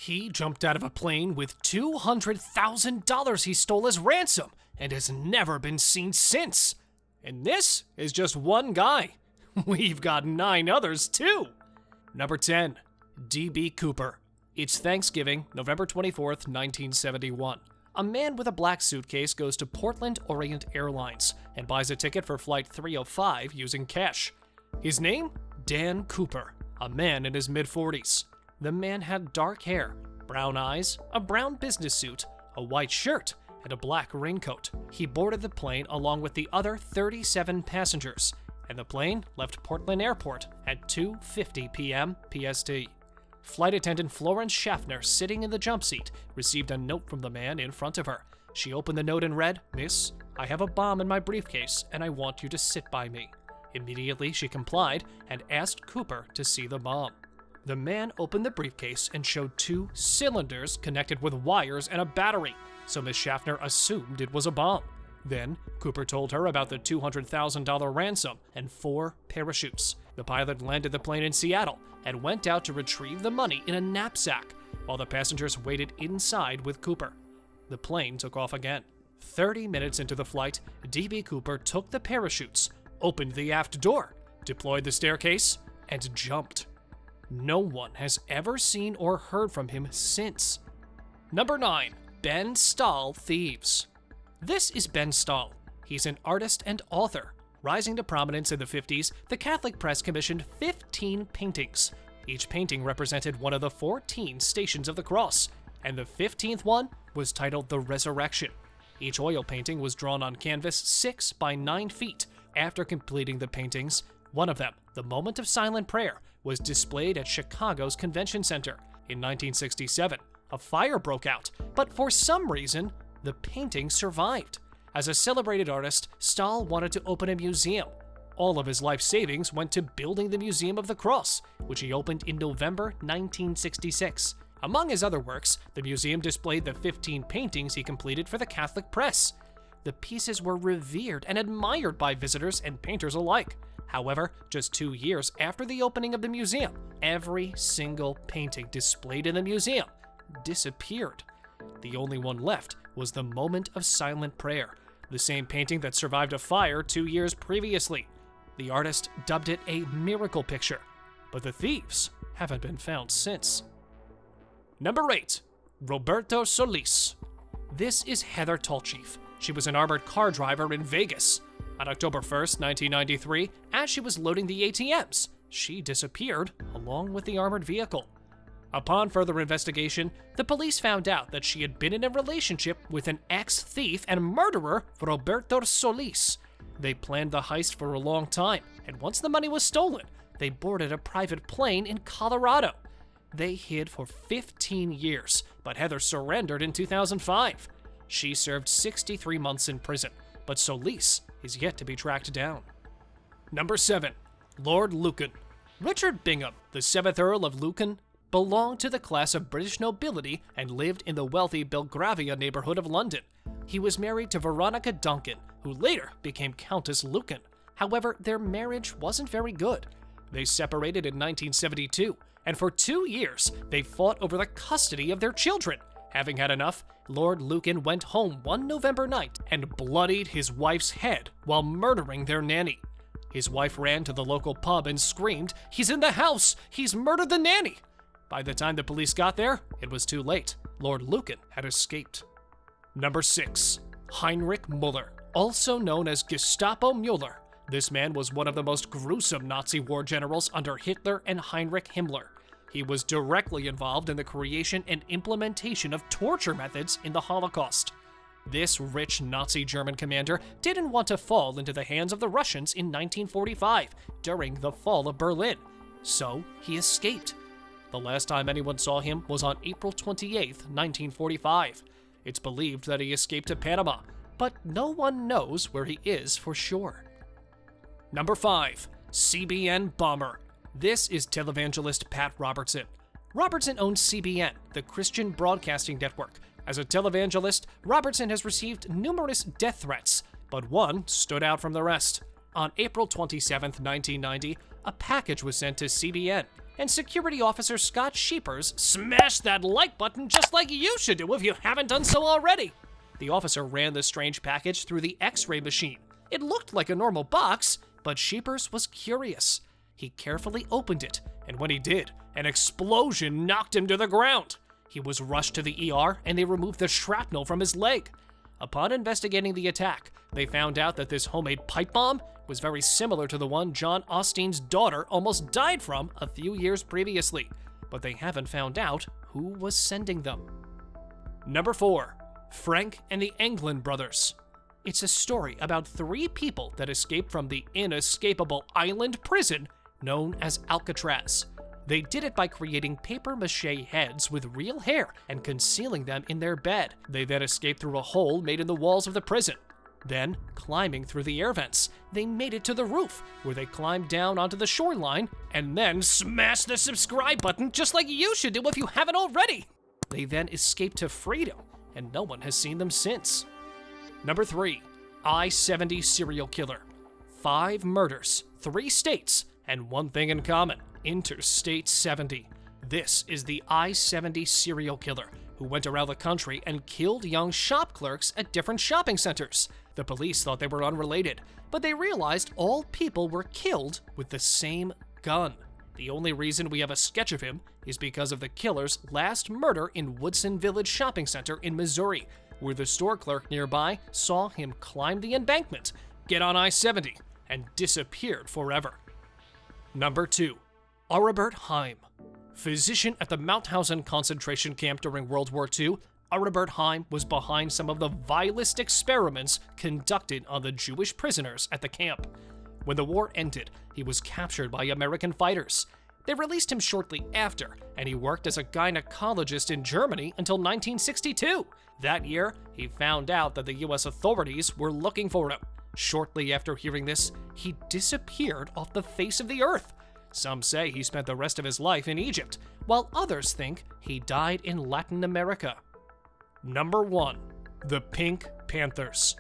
He jumped out of a plane with $200,000 he stole as ransom and has never been seen since. And this is just one guy. We've got 9 others too. Number 10. D.B. Cooper. It's Thanksgiving, November 24th, 1971. A man with a black suitcase goes to Portland Orient Airlines and buys a ticket for Flight 305 using cash. His name? Dan Cooper, a man in his mid-40s. The man had dark hair, brown eyes, a brown business suit, a white shirt, and a black raincoat. He boarded the plane along with the other 37 passengers, and the plane left Portland Airport at 2:50 p.m. PST. Flight attendant Florence Schaffner, sitting in the jump seat, received a note from the man in front of her. She opened the note and read, "Miss, I have a bomb in my briefcase, and I want you to sit by me." Immediately, she complied and asked Cooper to see the bomb. The man opened the briefcase and showed 2 cylinders connected with wires and a battery, so Miss Schaffner assumed it was a bomb. Then, Cooper told her about the $200,000 ransom and 4 parachutes. The pilot landed the plane in Seattle and went out to retrieve the money in a knapsack, while the passengers waited inside with Cooper. The plane took off again. 30 minutes into the flight, D.B. Cooper took the parachutes, opened the aft door, deployed the staircase, and jumped. No one has ever seen or heard from him since. Number 9. Ben Stahl Thieves. This is Ben Stahl. He's an artist and author. Rising to prominence in the 50s, the Catholic press commissioned 15 paintings. Each painting represented one of the 14 Stations of the Cross, and the 15th one was titled The Resurrection. Each oil painting was drawn on canvas 6 by 9 feet. After completing the paintings, one of them, The Moment of Silent Prayer, was displayed at Chicago's Convention Center. In 1967, a fire broke out, but for some reason, the painting survived. As a celebrated artist, Stahl wanted to open a museum. All of his life savings went to building the Museum of the Cross, which he opened in November 1966. Among his other works, the museum displayed the 15 paintings he completed for the Catholic press. The pieces were revered and admired by visitors and painters alike. However, just 2 years after the opening of the museum, every single painting displayed in the museum disappeared. The only one left was The Moment of Silent Prayer, the same painting that survived a fire 2 years previously. The artist dubbed it a miracle picture, but the thieves haven't been found since. Number 8. Roberto Solis. This is Heather Tallchief. She was an armored car driver in Vegas. On October 1st, 1993, as she was loading the ATMs, she disappeared along with the armored vehicle. Upon further investigation, the police found out that she had been in a relationship with an ex-thief and murderer, Roberto Solis. They planned the heist for a long time, and once the money was stolen, they boarded a private plane in Colorado. They hid for 15 years, but Heather surrendered in 2005. She served 63 months in prison, but Solis is yet to be tracked down. Number 7. Lord Lucan. Richard Bingham, the 7th Earl of Lucan, belonged to the class of British nobility and lived in the wealthy Belgravia neighborhood of London. He was married to Veronica Duncan, who later became Countess Lucan. However, their marriage wasn't very good. They separated in 1972, and for 2 years, they fought over the custody of their children. Having had enough, Lord Lucan went home one November night and bloodied his wife's head while murdering their nanny. His wife ran to the local pub and screamed, "He's in the house! He's murdered the nanny!" By the time the police got there, it was too late. Lord Lucan had escaped. Number 6. Heinrich Muller, also known as Gestapo Muller. This man was one of the most gruesome Nazi war generals under Hitler and Heinrich Himmler. He was directly involved in the creation and implementation of torture methods in the Holocaust. This rich Nazi German commander didn't want to fall into the hands of the Russians in 1945 during the fall of Berlin, so he escaped. The last time anyone saw him was on April 28, 1945. It's believed that he escaped to Panama, but no one knows where he is for sure. Number 5. CBN Bomber. This is televangelist Pat Robertson. Robertson owns CBN, the Christian Broadcasting Network. As a televangelist, Robertson has received numerous death threats, but one stood out from the rest. On April 27, 1990, a package was sent to CBN. and security officer Scott Sheepers smashed that like button just like you should do if you haven't done so already. The officer ran the strange package through the X-ray machine. It looked like a normal box, but Sheepers was curious. He carefully opened it, and when he did, an explosion knocked him to the ground. He was rushed to the ER, and they removed the shrapnel from his leg. Upon investigating the attack, they found out that this homemade pipe bomb was very similar to the one John Osteen's daughter almost died from a few years previously, but they haven't found out who was sending them. Number 4. Frank and the Anglin brothers. It's a story about 3 people that escaped from the inescapable island prison known as Alcatraz. They did it by creating papier-mâché heads with real hair and concealing them in their bed. They then escaped through a hole made in the walls of the prison. Then, climbing through the air vents, they made it to the roof, where they climbed down onto the shoreline and then smashed the subscribe button just like you should do if you haven't already. They then escaped to freedom, and no one has seen them since. Number 3. I70 Serial Killer. 5 murders, 3 states, and one thing in common: Interstate 70. This is the I70 Serial Killer, who went around the country and killed young shop clerks at different shopping centers. The police thought they were unrelated, but they realized all people were killed with the same gun. The only reason we have a sketch of him is because of the killer's last murder in Woodson Village Shopping Center in Missouri, where the store clerk nearby saw him climb the embankment, get on I-70, and disappeared forever. Number 2. Robert Heim. Physician at the Mauthausen concentration camp during World War II, Robert Heim was behind some of the vilest experiments conducted on the Jewish prisoners at the camp. When the war ended, he was captured by American fighters. They released him shortly after, and he worked as a gynecologist in Germany until 1962. That year, he found out that the US authorities were looking for him. Shortly after hearing this, he disappeared off the face of the earth. Some say he spent the rest of his life in Egypt, while others think he died in Latin America. Number 1. The Pink Panthers.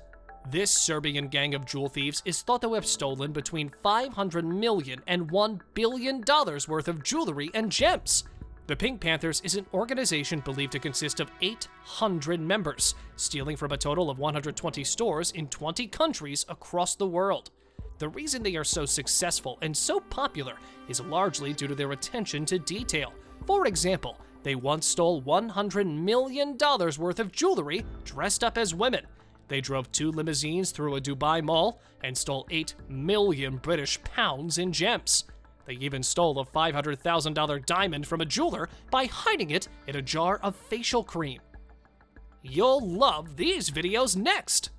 This Serbian gang of jewel thieves is thought to have stolen between $500 million and $1 billion worth of jewelry and gems. The Pink Panthers is an organization believed to consist of 800 members, stealing from a total of 120 stores in 20 countries across the world. The reason they are so successful and so popular is largely due to their attention to detail. For example, they once stole $100 million worth of jewelry dressed up as women. They drove 2 limousines through a Dubai mall and stole 8 million British pounds in gems. They even stole a $500,000 diamond from a jeweler by hiding it in a jar of facial cream. You'll love these videos next!